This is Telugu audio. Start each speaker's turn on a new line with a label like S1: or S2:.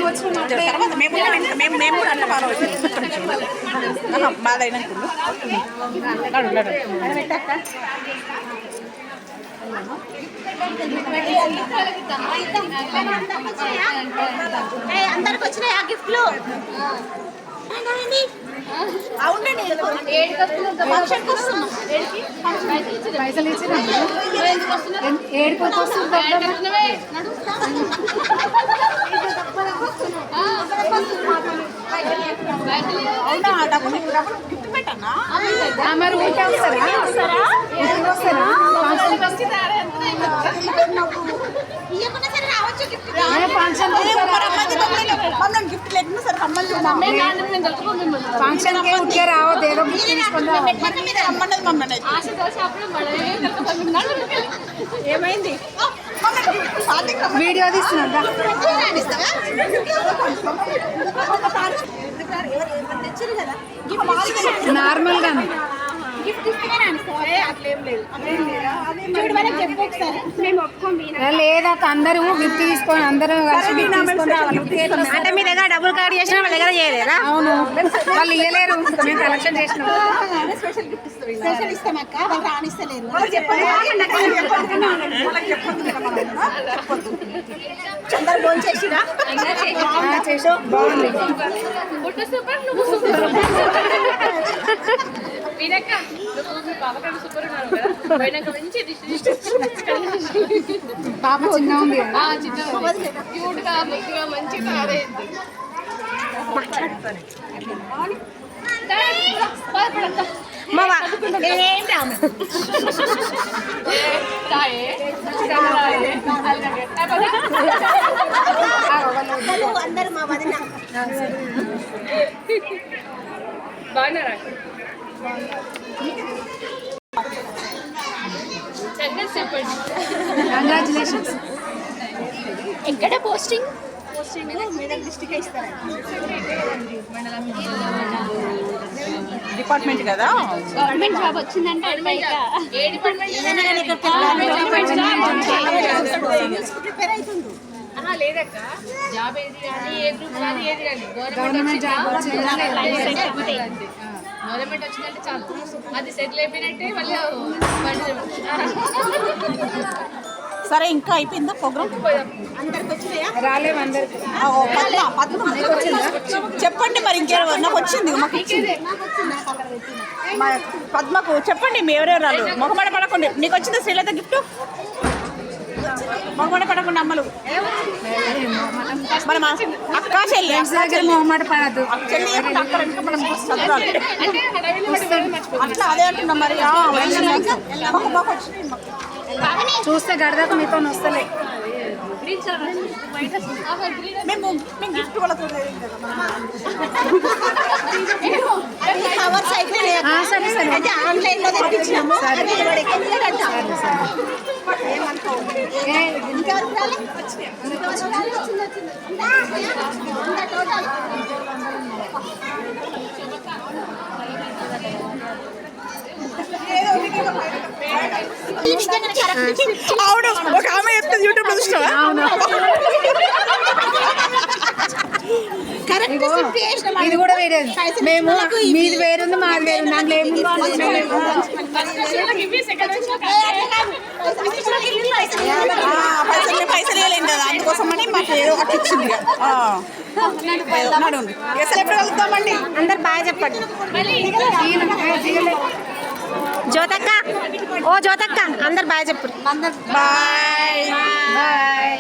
S1: తర్వాత మేము కూడా అట్లా ఫాలో బాధ అయినా
S2: అందరికి వచ్చినాయి ఆ గిఫ్ట్లు. అవునండి
S3: పైసలు ఇచ్చిన ఏడుకోవచ్చు.
S1: అవునా డబ్బులు గిఫ్ట్ పెట్టన్నా
S3: మరి ఊరికే వస్తారా?
S1: గిఫ్ట్ లేకుండా సరే
S3: ఫంక్షన్కే ఊరికే రావద్దు, ఏదో గిఫ్ట్ తీసుకుంటా.
S1: రమ్మన్నది మమ్మల్ని ఏమైంది
S3: వీడియో తీస్తున్నా నార్మల్ గా లేదా అందరూ గిఫ్ట్ తీసుకొని అందరూ
S2: అంటే మీ దగ్గర డబ్బులు కలెక్ట్ చేసిన వాళ్ళ దగ్గర చేయలేదా?
S3: అవును, వాళ్ళు ఇవ్వలేరు, మేము కలెక్షన్ చేసినాం.
S2: స్పెషల్ ఇస్తాం అక్క, వాళ్ళు రాణిస్తలేరు. అందరు ఫోన్ చేసిరా
S3: చేసాం, బాగుంది. పాప చిన్న ఉంది
S2: అందరు మా వదిన
S4: బాగున్నారా?
S3: కంగ్రాచులేషన్స్.
S2: ఎక్కడ పోస్టింగ్?
S1: డిపార్ట్మెంట్ కదా,
S2: గవర్నమెంట్ జాబ్ వచ్చిందంటే ప్రిపేర్ అవుతుంది.
S4: లేదక్క, జాబ్ ఏది కానీ ఏ గ్రూప్ కానీ ఏది కానీ
S3: గవర్నమెంట్ జాబ్ వచ్చిందంటే
S4: గవర్నమెంట్ వచ్చిందంటే చాలు, అది సెటిల్ అయిపోయినట్టే. వాళ్ళు
S1: సరే ఇంకా అయిపోయిందా ప్రోగ్రామ్?
S2: అందరికి వచ్చినాయా?
S3: రాలేము అందరికి.
S1: చెప్పండి మరి ఇంకెవరు నాకు వచ్చింది, మాకు ఇచ్చింది పద్మకు చెప్పండి. మీ ఎవరెవరు రాదు, మొహమాట పడకండి. నీకు వచ్చింది శ్రీలత గిఫ్ట్, మొహమాట పడకుండా అమ్మలు. మరి మా అక్క చెల్లి
S3: మొహమాట పడద్దు,
S1: చెల్లి అక్క వెనుక మనం చదవాలి అట్లా, అదే అంటున్నాం. మరి మాకు వచ్చింది,
S3: చూస్తే గడదాకా మీతో వస్తలే.
S1: మేము గిఫ్ట్ కూడా
S2: కవర్స్ అయిపోయినాయి.
S3: సరే సరే,
S2: అయితే ఆన్లైన్ లో తెప్పించినాము. ఇంకెవరికి రాలే?
S1: అవును, ఒక ఆమె చెప్తుంది యూట్యూబ్ లో చూసినావా?
S3: ఇది కూడా వేరే, మేము మీది వేరుంది మాది వేరు. నాకు
S1: పైసలు ఇవ్వలేం కదా, అందుకోసం అని మాకు ఏదో ఒకటి ఇచ్చింది. ఎప్పుడు వెళ్తామండి?
S2: అందరు బాగా చెప్పండి. జ్యోతక్క, ఓ జ్యోతక్క, అందరు బాగా చెప్పండి.
S1: Bye
S3: bye.